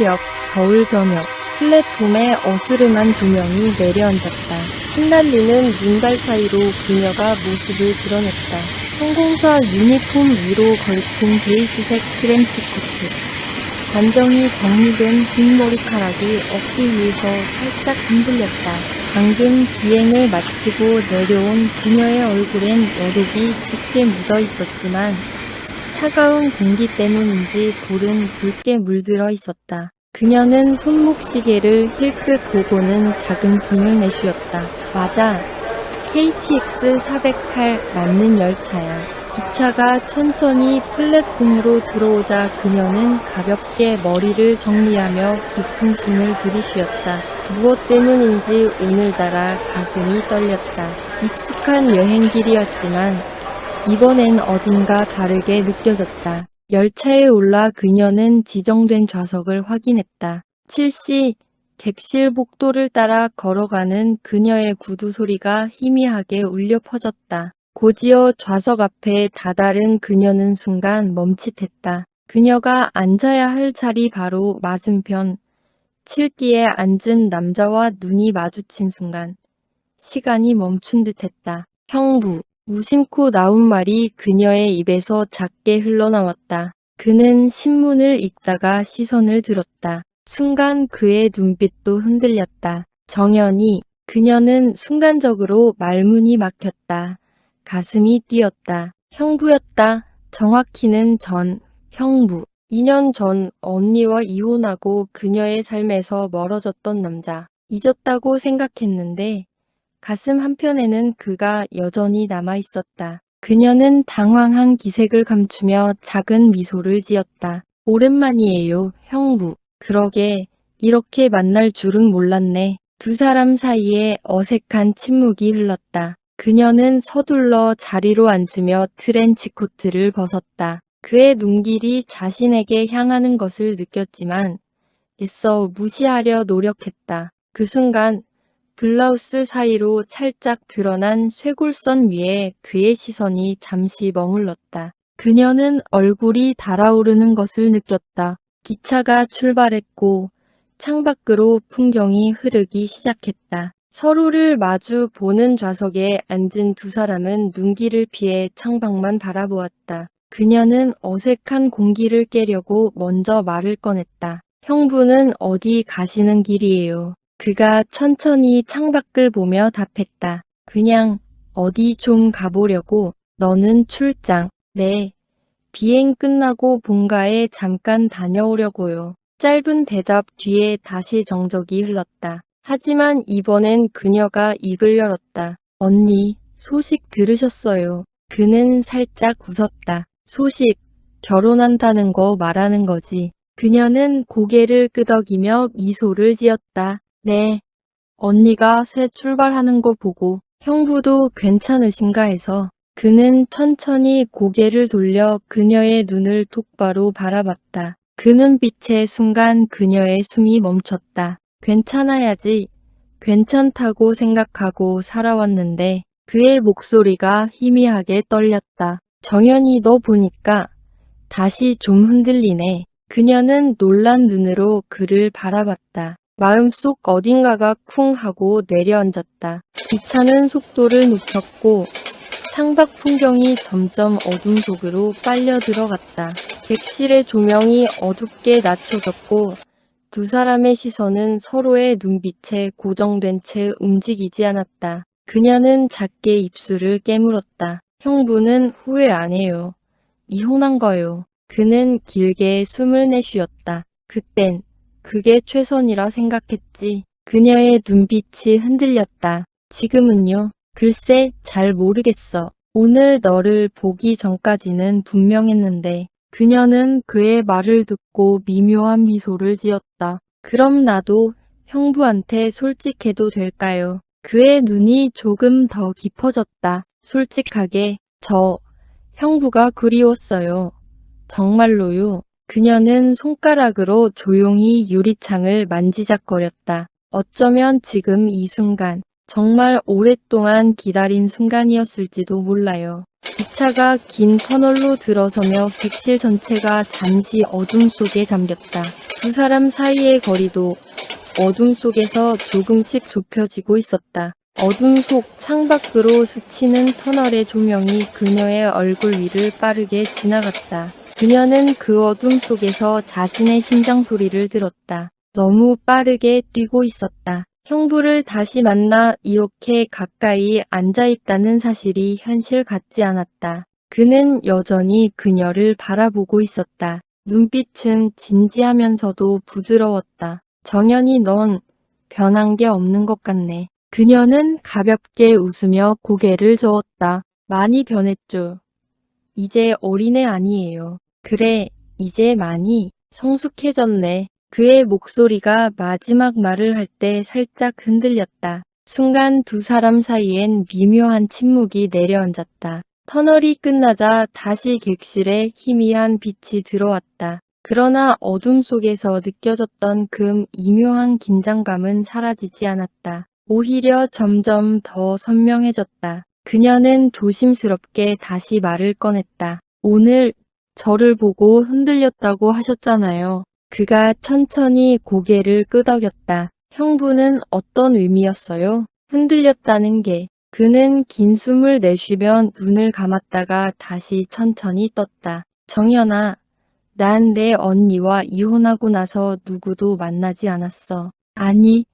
새벽, 겨울 저녁, 플랫폼에 어스름한 조명이 내려앉았다. 흩날리는 눈발 사이로 그녀가 모습을 드러냈다. 항공사 유니폼 위로 걸친 베이지색 트렌치 코트. 단정히 정리된 긴 머리카락이 어깨 위에서 살짝 흔들렸다. 방금 비행을 마치고 내려온 그녀의 얼굴엔 여독이 짙게 묻어 있었지만 차가운 공기 때문인지 볼은 붉게 물들어 있었다. 그녀는 손목시계를 힐끗 보고는 작은 숨을 내쉬었다. 맞아. KTX 408 맞는 열차야. 기차가 천천히 플랫폼으로 들어오자 그녀는 가볍게 머리를 정리하며 깊은 숨을 들이쉬었다. 무엇 때문인지 오늘따라 가슴이 떨렸다. 익숙한 여행길이었지만 이번엔 어딘가 다르게 느껴졌다. 열차에 올라 그녀는 지정된 좌석을 확인했다. 7시 객실 복도를 따라 걸어가는 그녀의 구두 소리가 희미하게 울려 퍼졌다. 곧이어 좌석 앞에 다다른 그녀는 순간 멈칫했다. 그녀가 앉아야 할 자리 바로 맞은편, 칠기에 앉은 남자와 눈이 마주친 순간 시간이 멈춘 듯했다. 형부. 무심코 나온 말이 그녀의 입에서 작게 흘러나왔다. 그는 신문을 읽다가 시선을 들었다. 순간 그의 눈빛도 흔들렸다. 정연이. 그녀는 순간적으로 말문이 막혔다. 가슴이 뛰었다. 형부였다. 정확히는 전 형부. 2년 전 언니와 이혼하고 그녀의 삶에서 멀어졌던 남자. 잊었다고 생각했는데 가슴 한편에는 그가 여전히 남아있었다. 그녀는 당황한 기색을 감추며 작은 미소를 지었다. 오랜만이에요, 형부. 그러게, 이렇게 만날 줄은 몰랐네. 두 사람 사이에 어색한 침묵이 흘렀다. 그녀는 서둘러 자리로 앉으며 트렌치 코트를 벗었다. 그의 눈길이 자신에게 향하는 것을 느꼈지만 애써 무시하려 노력했다. 그 순간 블라우스 사이로 살짝 드러난 쇄골선 위에 그의 시선이 잠시 머물렀다. 그녀는 얼굴이 달아오르는 것을 느꼈다. 기차가 출발했고 창밖으로 풍경이 흐르기 시작했다. 서로를 마주 보는 좌석에 앉은 두 사람은 눈길을 피해 창밖만 바라보았다. 그녀는 어색한 공기를 깨려고 먼저 말을 꺼냈다. 형부는 어디 가시는 길이에요? 그가 천천히 창밖을 보며 답했다. 그냥 어디 좀 가보려고. 너는 출장. 네. 비행 끝나고 본가에 잠깐 다녀오려고요. 짧은 대답 뒤에 다시 정적이 흘렀다. 하지만 이번엔 그녀가 입을 열었다. 언니, 소식 들으셨어요. 그는 살짝 웃었다. 소식, 결혼한다는 거 말하는 거지. 그녀는 고개를 끄덕이며 미소를 지었다. 네, 언니가 새 출발하는 거 보고 형부도 괜찮으신가 해서. 그는 천천히 고개를 돌려 그녀의 눈을 똑바로 바라봤다. 그 눈빛의 순간 그녀의 숨이 멈췄다. 괜찮아야지. 괜찮다고 생각하고 살아왔는데 그의 목소리가 희미하게 떨렸다. 정연이 너 보니까 다시 좀 흔들리네. 그녀는 놀란 눈으로 그를 바라봤다. 마음속 어딘가가 쿵 하고 내려앉았다. 기차는 속도를 높였고 창밖 풍경이 점점 어둠 속으로 빨려 들어갔다. 객실의 조명이 어둡게 낮춰졌고 두 사람의 시선은 서로의 눈빛에 고정된 채 움직이지 않았다. 그녀는 작게 입술을 깨물었다. 형부는 후회 안 해요. 이혼한 거요. 그는 길게 숨을 내쉬었다. 그땐 그게 최선이라 생각했지. 그녀의 눈빛이 흔들렸다. 지금은요? 글쎄, 잘 모르겠어. 오늘 너를 보기 전까지는 분명했는데. 그녀는 그의 말을 듣고 미묘한 미소를 지었다. 그럼 나도 형부한테 솔직해도 될까요? 그의 눈이 조금 더 깊어졌다. 솔직하게, 저 형부가 그리웠어요. 정말로요. 그녀는 손가락으로 조용히 유리창을 만지작거렸다. 어쩌면 지금 이 순간, 정말 오랫동안 기다린 순간이었을지도 몰라요. 기차가 긴 터널로 들어서며 객실 전체가 잠시 어둠 속에 잠겼다. 두 사람 사이의 거리도 어둠 속에서 조금씩 좁혀지고 있었다. 어둠 속 창밖으로 스치는 터널의 조명이 그녀의 얼굴 위를 빠르게 지나갔다. 그녀는 그 어둠 속에서 자신의 심장 소리를 들었다. 너무 빠르게 뛰고 있었다. 형부를 다시 만나 이렇게 가까이 앉아있다는 사실이 현실 같지 않았다. 그는 여전히 그녀를 바라보고 있었다. 눈빛은 진지하면서도 부드러웠다. 정연이 넌 변한 게 없는 것 같네. 그녀는 가볍게 웃으며 고개를 저었다. 많이 변했죠. 이제 어린애 아니에요. 그래, 이제 많이 성숙해졌네. 그의 목소리가 마지막 말을 할 때 살짝 흔들렸다. 순간 두 사람 사이엔 미묘한 침묵이 내려앉았다. 터널이 끝나자 다시 객실에 희미한 빛이 들어왔다. 그러나 어둠 속에서 느껴졌던 그 미묘한 긴장감은 사라지지 않았다. 오히려 점점 더 선명해졌다. 그녀는 조심스럽게 다시 말을 꺼냈다. 오늘 저를 보고 흔들렸다고 하셨잖아요. 그가 천천히 고개를 끄덕였다. 형부는 어떤 의미였어요? 흔들렸다는 게. 그는 긴 숨을 내쉬며 눈을 감았다가 다시 천천히 떴다. 정연아, 난 내 언니와 이혼하고 나서 누구도 만나지 않았어. 아니,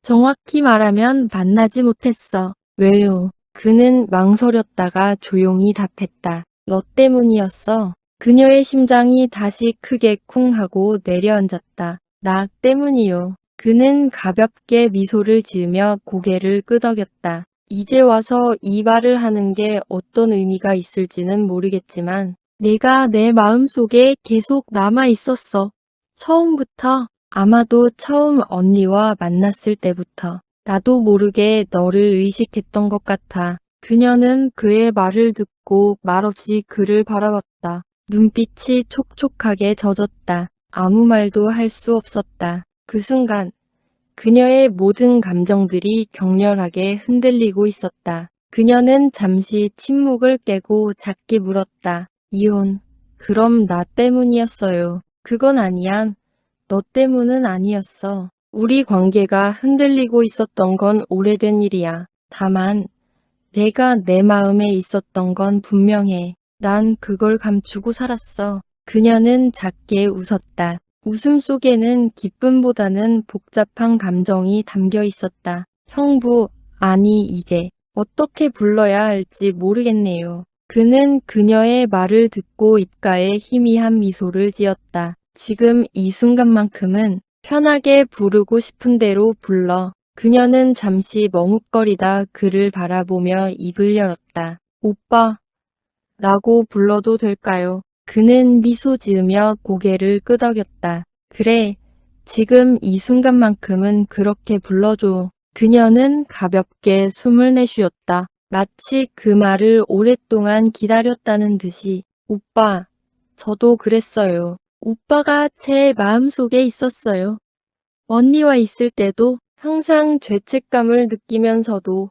정확히 말하면 만나지 못했어. 왜요? 그는 망설였다가 조용히 답했다. 너 때문이었어. 그녀의 심장이 다시 크게 쿵 하고 내려앉았다. 나 때문이요. 그는 가볍게 미소를 지으며 고개를 끄덕였다. 이제 와서 이 말을 하는 게 어떤 의미가 있을지는 모르겠지만 내가 내 마음속에 계속 남아 있었어. 처음부터. 아마도 처음 언니와 만났을 때부터. 나도 모르게 너를 의식했던 것 같아. 그녀는 그의 말을 듣고 말없이 그를 바라봤다. 눈빛이 촉촉하게 젖었다. 아무 말도 할 수 없었다. 그 순간 그녀의 모든 감정들이 격렬하게 흔들리고 있었다. 그녀는 잠시 침묵을 깨고 작게 물었다. 이혼. 그럼 나 때문이었어요. 그건 아니야. 너 때문은 아니었어. 우리 관계가 흔들리고 있었던 건 오래된 일이야. 다만 내가 내 마음에 있었던 건 분명해. 난 그걸 감추고 살았어. 그녀는 작게 웃었다. 웃음 속에는 기쁨보다는 복잡한 감정이 담겨 있었다. 형부, 아니 이제 어떻게 불러야 할지 모르겠네요. 그는 그녀의 말을 듣고 입가에 희미한 미소를 지었다. 지금 이 순간만큼은 편하게 부르고 싶은 대로 불러. 그녀는 잠시 머뭇거리다 그를 바라보며 입을 열었다. 오빠, 라고 불러도 될까요? 그는 미소 지으며 고개를 끄덕였다. 그래, 지금 이 순간만큼은 그렇게 불러줘. 그녀는 가볍게 숨을 내쉬었다. 마치 그 말을 오랫동안 기다렸다는 듯이. 오빠, 저도 그랬어요. 오빠가 제 마음속에 있었어요. 언니와 있을 때도 항상 죄책감을 느끼면서도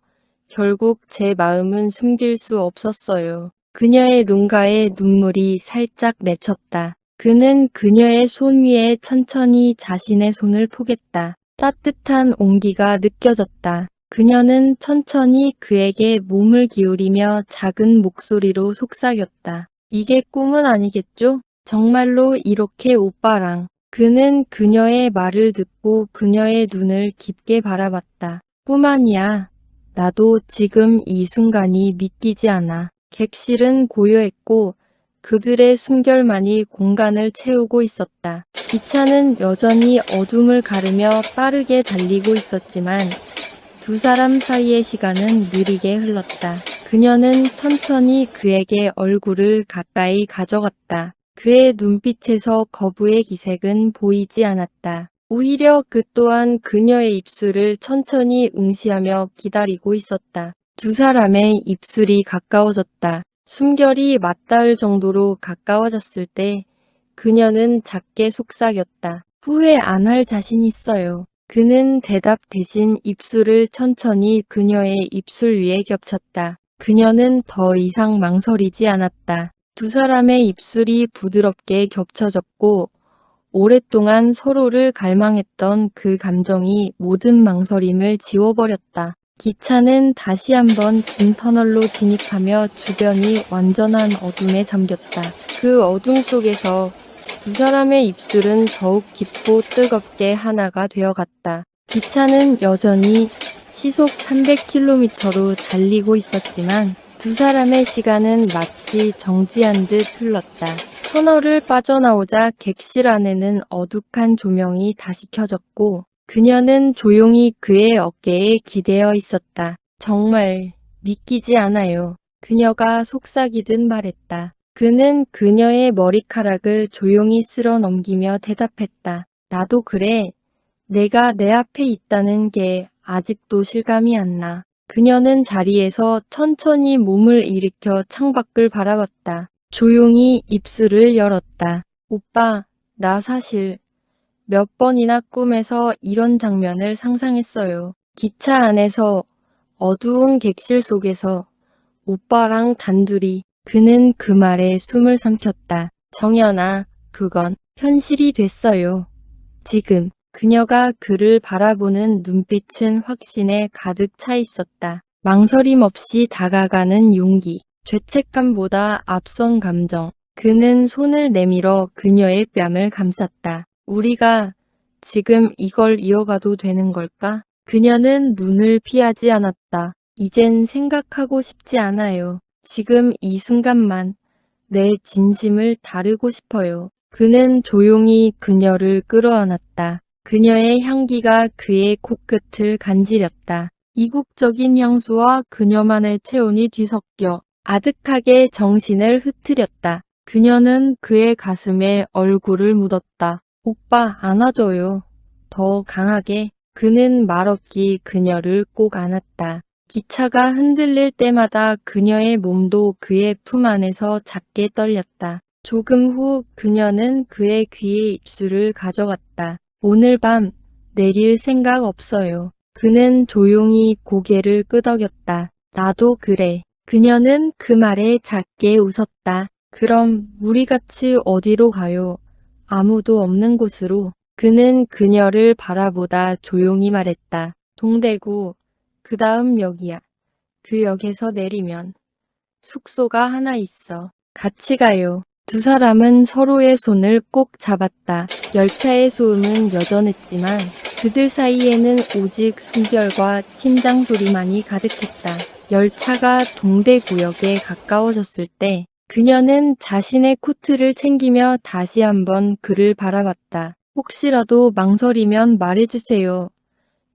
결국 제 마음은 숨길 수 없었어요. 그녀의 눈가에 눈물이 살짝 맺혔다. 그는 그녀의 손 위에 천천히 자신의 손을 포겠다. 따뜻한 온기가 느껴졌다. 그녀는 천천히 그에게 몸을 기울이며 작은 목소리로 속삭였다. 이게 꿈은 아니겠죠? 정말로 이렇게 오빠랑. 그는 그녀의 말을 듣고 그녀의 눈을 깊게 바라봤다. 꿈 아니야. 나도 지금 이 순간이 믿기지 않아. 객실은 고요했고 그들의 숨결만이 공간을 채우고 있었다. 기차는 여전히 어둠을 가르며 빠르게 달리고 있었지만 두 사람 사이의 시간은 느리게 흘렀다. 그녀는 천천히 그에게 얼굴을 가까이 가져갔다. 그의 눈빛에서 거부의 기색은 보이지 않았다. 오히려 그 또한 그녀의 입술을 천천히 응시하며 기다리고 있었다. 두 사람의 입술이 가까워졌다. 숨결이 맞닿을 정도로 가까워졌을 때 그녀는 작게 속삭였다. 후회 안 할 자신 있어요. 그는 대답 대신 입술을 천천히 그녀의 입술 위에 겹쳤다. 그녀는 더 이상 망설이지 않았다. 두 사람의 입술이 부드럽게 겹쳐졌고 오랫동안 서로를 갈망했던 그 감정이 모든 망설임을 지워버렸다. 기차는 다시 한번 긴 터널로 진입하며 주변이 완전한 어둠에 잠겼다. 그 어둠 속에서 두 사람의 입술은 더욱 깊고 뜨겁게 하나가 되어갔다. 기차는 여전히 시속 300km로 달리고 있었지만 두 사람의 시간은 마치 정지한 듯 흘렀다. 터널을 빠져나오자 객실 안에는 어둑한 조명이 다시 켜졌고 그녀는 조용히 그의 어깨에 기대어 있었다. 정말 믿기지 않아요. 그녀가 속삭이듯 말했다. 그는 그녀의 머리카락을 조용히 쓸어 넘기며 대답했다. 나도 그래. 내가 내 앞에 있다는 게 아직도 실감이 안 나. 그녀는 자리에서 천천히 몸을 일으켜 창밖을 바라봤다. 조용히 입술을 열었다. 오빠, 나 사실 몇 번이나 꿈에서 이런 장면을 상상했어요. 기차 안에서 어두운 객실 속에서 오빠랑 단둘이. 그는 그 말에 숨을 삼켰다. 정연아, 그건 현실이 됐어요. 지금. 그녀가 그를 바라보는 눈빛은 확신에 가득 차 있었다. 망설임 없이 다가가는 용기, 죄책감보다 앞선 감정. 그는 손을 내밀어 그녀의 뺨을 감쌌다. 우리가 지금 이걸 이어가도 되는 걸까? 그녀는 눈을 피하지 않았다. 이젠 생각하고 싶지 않아요. 지금 이 순간만 내 진심을 다루고 싶어요. 그는 조용히 그녀를 끌어안았다. 그녀의 향기가 그의 코끝을 간지렸다. 이국적인 향수와 그녀만의 체온이 뒤섞여 아득하게 정신을 흐트렸다. 그녀는 그의 가슴에 얼굴을 묻었다. 오빠 안아줘요. 더 강하게. 그는 말없이 그녀를 꼭 안았다. 기차가 흔들릴 때마다 그녀의 몸도 그의 품 안에서 작게 떨렸다. 조금 후 그녀는 그의 귀에 입술을 가져갔다. 오늘 밤 내릴 생각 없어요. 그는 조용히 고개를 끄덕였다. 나도 그래. 그녀는 그 말에 작게 웃었다. 그럼 우리 같이 어디로 가요? 아무도 없는 곳으로. 그는 그녀를 바라보다 조용히 말했다. 동대구. 그 다음 역이야. 그 역에서 내리면 숙소가 하나 있어. 같이 가요. 두 사람은 서로의 손을 꼭 잡았다. 열차의 소음은 여전했지만 그들 사이에는 오직 숨결과 심장 소리만이 가득했다. 열차가 동대구역에 가까워졌을 때 그녀는 자신의 코트를 챙기며 다시 한번 그를 바라봤다. 혹시라도 망설이면 말해주세요.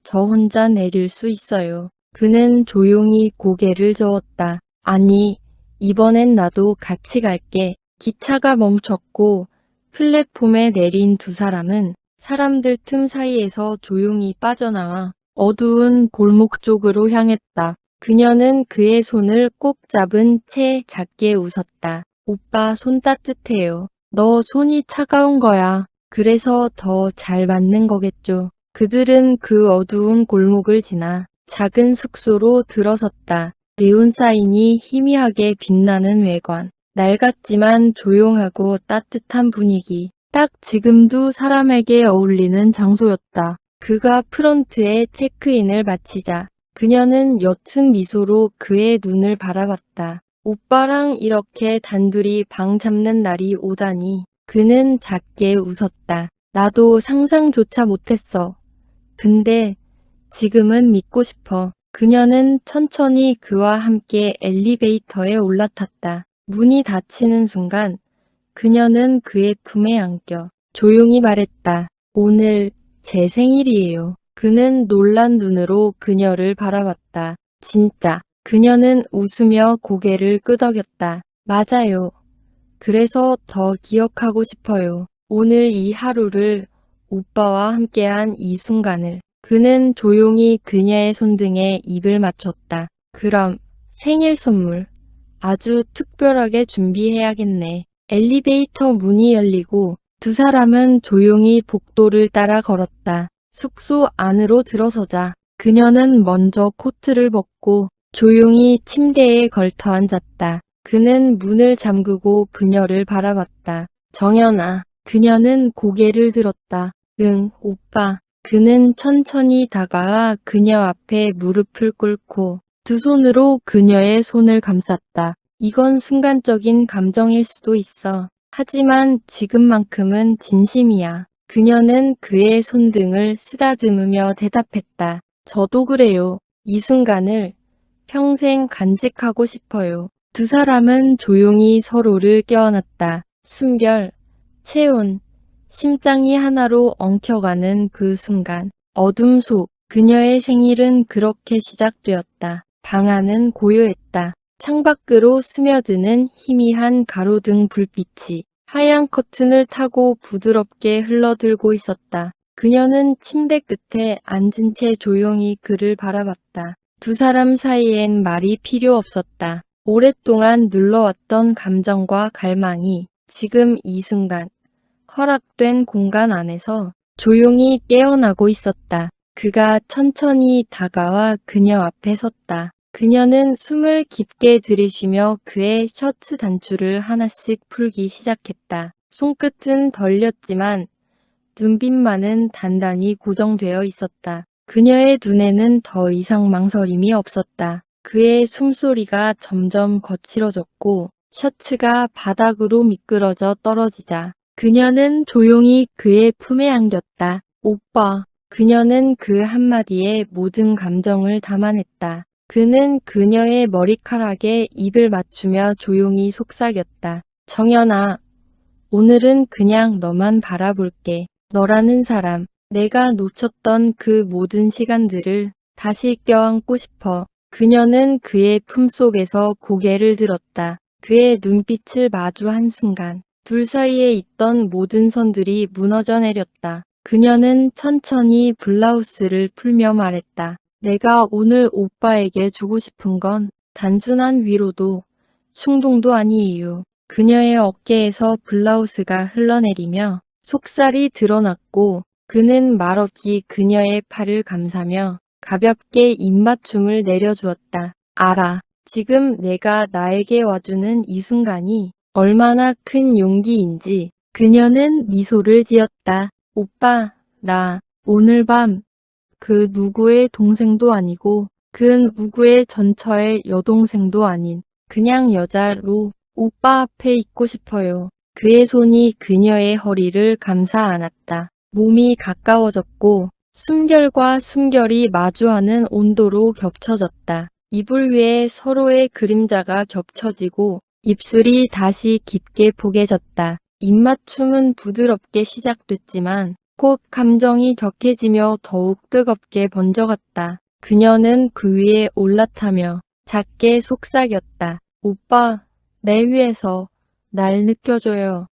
저 혼자 내릴 수 있어요. 그는 조용히 고개를 저었다. 아니, 이번엔 나도 같이 갈게. 기차가 멈췄고 플랫폼에 내린 두 사람은 사람들 틈 사이에서 조용히 빠져나와 어두운 골목 쪽으로 향했다. 그녀는 그의 손을 꼭 잡은 채 작게 웃었다. 오빠 손 따뜻해요. 너 손이 차가운 거야. 그래서 더 잘 맞는 거겠죠. 그들은 그 어두운 골목을 지나 작은 숙소로 들어섰다. 네온사인이 희미하게 빛나는 외관. 낡았지만 조용하고 따뜻한 분위기. 딱 지금도 사람에게 어울리는 장소였다. 그가 프론트에 체크인을 마치자 그녀는 옅은 미소로 그의 눈을 바라봤다. 오빠랑 이렇게 단둘이 방 잡는 날이 오다니. 그는 작게 웃었다. 나도 상상조차 못했어. 근데 지금은 믿고 싶어. 그녀는 천천히 그와 함께 엘리베이터에 올라탔다. 문이 닫히는 순간 그녀는 그의 품에 안겨 조용히 말했다. 오늘 제 생일이에요. 그는 놀란 눈으로 그녀를 바라봤다. 진짜. 그녀는 웃으며 고개를 끄덕였다. 맞아요. 그래서 더 기억하고 싶어요. 오늘 이 하루를 오빠와 함께한 이 순간을. 그는 조용히 그녀의 손등에 입을 맞췄다. 그럼 생일 선물 아주 특별하게 준비해야겠네. 엘리베이터 문이 열리고 두 사람은 조용히 복도를 따라 걸었다. 숙소 안으로 들어서자 그녀는 먼저 코트를 벗고 조용히 침대에 걸터 앉았다. 그는 문을 잠그고 그녀를 바라봤다. 정연아. 그녀는 고개를 들었다. 응, 오빠. 그는 천천히 다가와 그녀 앞에 무릎을 꿇고 두 손으로 그녀의 손을 감쌌다. 이건 순간적인 감정일 수도 있어. 하지만 지금만큼은 진심이야. 그녀는 그의 손등을 쓰다듬으며 대답했다. 저도 그래요. 이 순간을 평생 간직하고 싶어요. 두 사람은 조용히 서로를 껴안았다. 숨결, 체온, 심장이 하나로 엉켜가는 그 순간. 어둠 속 그녀의 생일은 그렇게 시작되었다. 방 안은 고요했다. 창밖으로 스며드는 희미한 가로등 불빛이 하얀 커튼을 타고 부드럽게 흘러들고 있었다. 그녀는 침대 끝에 앉은 채 조용히 그를 바라봤다. 두 사람 사이엔 말이 필요 없었다. 오랫동안 눌러왔던 감정과 갈망이 지금 이 순간 허락된 공간 안에서 조용히 깨어나고 있었다. 그가 천천히 다가와 그녀 앞에 섰다. 그녀는 숨을 깊게 들이쉬며 그의 셔츠 단추를 하나씩 풀기 시작했다. 손끝은 덜렸지만 눈빛만은 단단히 고정되어 있었다. 그녀의 눈에는 더 이상 망설임이 없었다. 그의 숨소리가 점점 거칠어졌고 셔츠가 바닥으로 미끄러져 떨어지자 그녀는 조용히 그의 품에 안겼다. 오빠. 그녀는 그 한마디에 모든 감정을 담아냈다. 그는 그녀의 머리카락에 입을 맞추며 조용히 속삭였다. 정연아, 오늘은 그냥 너만 바라볼게. 너라는 사람, 내가 놓쳤던 그 모든 시간들을 다시 껴안고 싶어. 그녀는 그의 품속에서 고개를 들었다. 그의 눈빛을 마주한 순간, 둘 사이에 있던 모든 선들이 무너져 내렸다. 그녀는 천천히 블라우스를 풀며 말했다. 내가 오늘 오빠에게 주고 싶은 건 단순한 위로도 충동도 아니에요. 그녀의 어깨에서 블라우스가 흘러내리며 속살이 드러났고 그는 말없이 그녀의 팔을 감싸며 가볍게 입맞춤을 내려주었다. 알아. 지금 내가 나에게 와주는 이 순간이 얼마나 큰 용기인지. 그녀는 미소를 지었다. 오빠, 나 오늘 밤 그 누구의 동생도 아니고 그 누구의 전처의 여동생도 아닌 그냥 여자로 오빠 앞에 있고 싶어요. 그의 손이 그녀의 허리를 감싸 안았다. 몸이 가까워졌고 숨결과 숨결이 마주하는 온도로 겹쳐졌다. 이불 위에 서로의 그림자가 겹쳐지고 입술이 다시 깊게 포개졌다. 입맞춤은 부드럽게 시작됐지만 곧 감정이 격해지며 더욱 뜨겁게 번져갔다. 그녀는 그 위에 올라타며 작게 속삭였다. 오빠, 내 위에서 날 느껴줘요.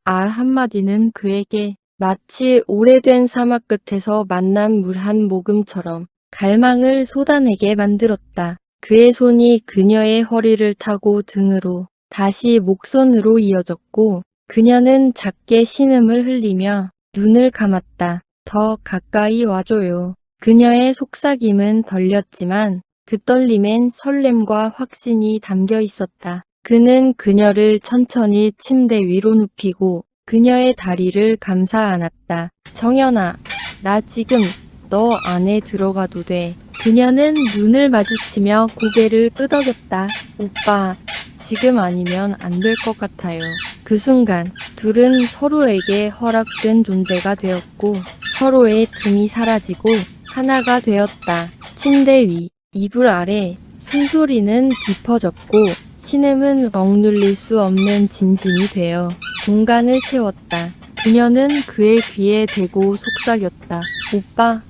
알 한마디는 그에게 마치 오래된 사막 끝에서 만난 물 한 모금처럼 갈망을 쏟아내게 만들었다. 그의 손이 그녀의 허리를 타고 등으로 다시 목선으로 이어졌고 그녀는 작게 신음을 흘리며 눈을 감았다. 더 가까이 와줘요. 그녀의 속삭임은 덜렸지만 그 떨림엔 설렘과 확신이 담겨 있었다. 그는 그녀를 천천히 침대 위로 눕히고 그녀의 다리를 감싸 안았다. 정연아, 나 지금 너 안에 들어가도 돼. 그녀는 눈을 마주치며 고개를 끄덕였다. 오빠, 지금 아니면 안 될 것 같아요. 그 순간 둘은 서로에게 허락된 존재가 되었고 서로의 틈이 사라지고 하나가 되었다. 침대 위, 이불 아래 숨소리는 깊어졌고 신음은 억눌릴 수 없는 진심이 되어 공간을 채웠다. 그녀는 그의 귀에 대고 속삭였다. 오빠,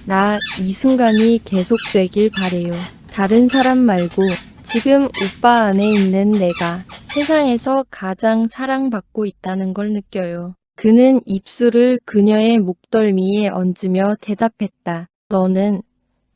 나 이 순간이 계속되길 바래요. 다른 사람 말고 지금 오빠 안에 있는 내가 세상에서 가장 사랑받고 있다는 걸 느껴요. 그는 입술을 그녀의 목덜미에 얹으며 대답했다. 너는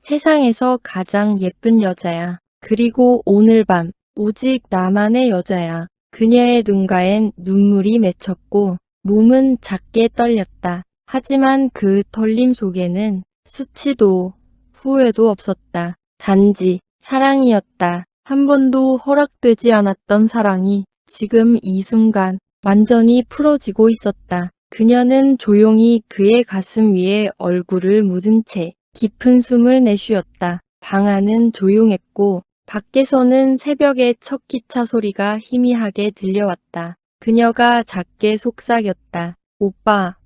세상에서 가장 예쁜 여자야. 그리고 오늘 밤 오직 나만의 여자야. 그녀의 눈가엔 눈물이 맺혔고 몸은 작게 떨렸다. 하지만 그 떨림 속에는 수치도 후회도 없었다. 단지 사랑이었다. 한 번도 허락되지 않았던 사랑이 지금 이 순간 완전히 풀어지고 있었다. 그녀는 조용히 그의 가슴 위에 얼굴을 묻은 채 깊은 숨을 내쉬었다. 방 안은 조용했고 밖에서는 새벽의 첫 기차 소리가 희미하게 들려왔다. 그녀가 작게 속삭였다. 오빠,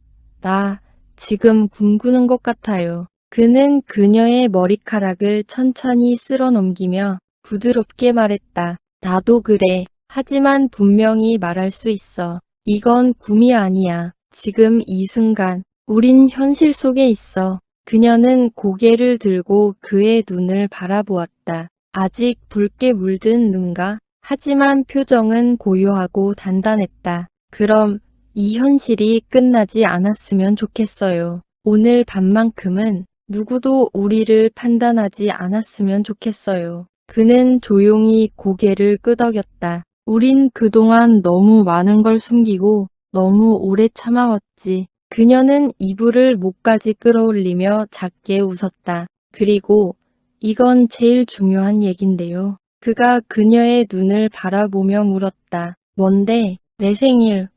나 지금 꿈꾸는 것 같아요. 그는 그녀의 머리카락을 천천히 쓸어 넘기며 부드럽게 말했다. 나도 그래. 하지만 분명히 말할 수 있어. 이건 꿈이 아니야. 지금 이 순간, 우린 현실 속에 있어. 그녀는 고개를 들고 그의 눈을 바라보았다. 아직 붉게 물든 눈가? 하지만 표정은 고요하고 단단했다. 그럼 이 현실이 끝나지 않았으면 좋겠어요. 오늘 밤만큼은 누구도 우리를 판단하지 않았으면 좋겠어요. 그는 조용히 고개를 끄덕였다. 우린 그동안 너무 많은 걸 숨기고 너무 오래 참아왔지. 그녀는 이불을 목까지 끌어올리며 작게 웃었다. 그리고 이건 제일 중요한 얘긴데요. 그가 그녀의 눈을 바라보며 물었다. 뭔데? 내 생일.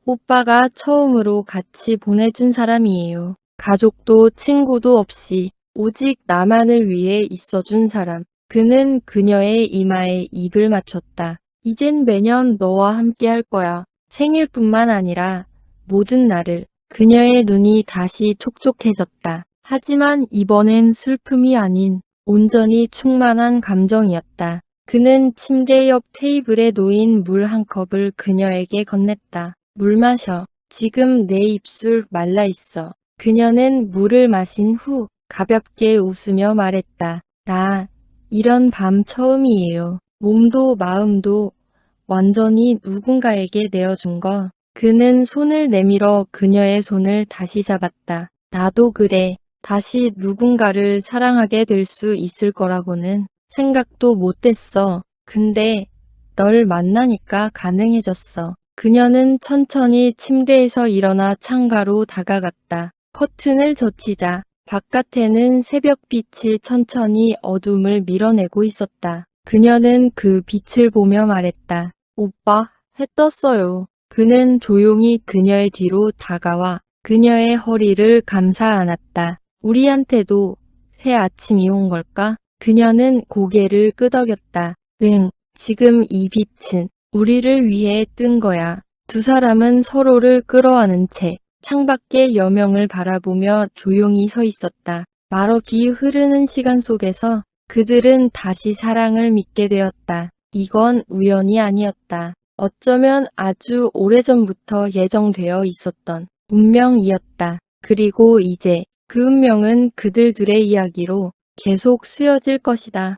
오빠가 처음으로 같이 보내준 사람이에요. 가족도 친구도 없이 오직 나만을 위해 있어준 사람. 그는 그녀의 이마에 입을 맞췄다. 이젠 매년 너와 함께 할 거야. 생일뿐만 아니라 모든 날을. 그녀의 눈이 다시 촉촉해졌다. 하지만 이번엔 슬픔이 아닌 온전히 충만한 감정이었다. 그는 침대 옆 테이블에 놓인 물 한 컵을 그녀에게 건넸다. 물 마셔. 지금 내 입술 말라 있어. 그녀는 물을 마신 후 가볍게 웃으며 말했다. 나 이런 밤 처음이에요. 몸도 마음도 완전히 누군가에게 내어준 거. 그는 손을 내밀어 그녀의 손을 다시 잡았다. 나도 그래. 다시 누군가를 사랑하게 될 수 있을 거라고는 생각도 못했어. 근데 널 만나니까 가능해졌어. 그녀는 천천히 침대에서 일어나 창가로 다가갔다. 커튼을 젖히자 바깥에는 새벽빛이 천천히 어둠을 밀어내고 있었다. 그녀는 그 빛을 보며 말했다. 오빠, 해 떴어요. 그는 조용히 그녀의 뒤로 다가와 그녀의 허리를 감싸 안았다. 우리한테도 새 아침이 온 걸까? 그녀는 고개를 끄덕였다. 응, 지금 이 빛은 우리를 위해 뜬 거야. 두 사람은 서로를 끌어안은 채 창밖의 여명을 바라보며 조용히 서 있었다. 말없이 흐르는 시간 속에서 그들은 다시 사랑을 믿게 되었다. 이건 우연이 아니었다. 어쩌면 아주 오래전부터 예정되어 있었던 운명이었다. 그리고 이제 그 운명은 그들 둘의 이야기로 계속 쓰여질 것이다.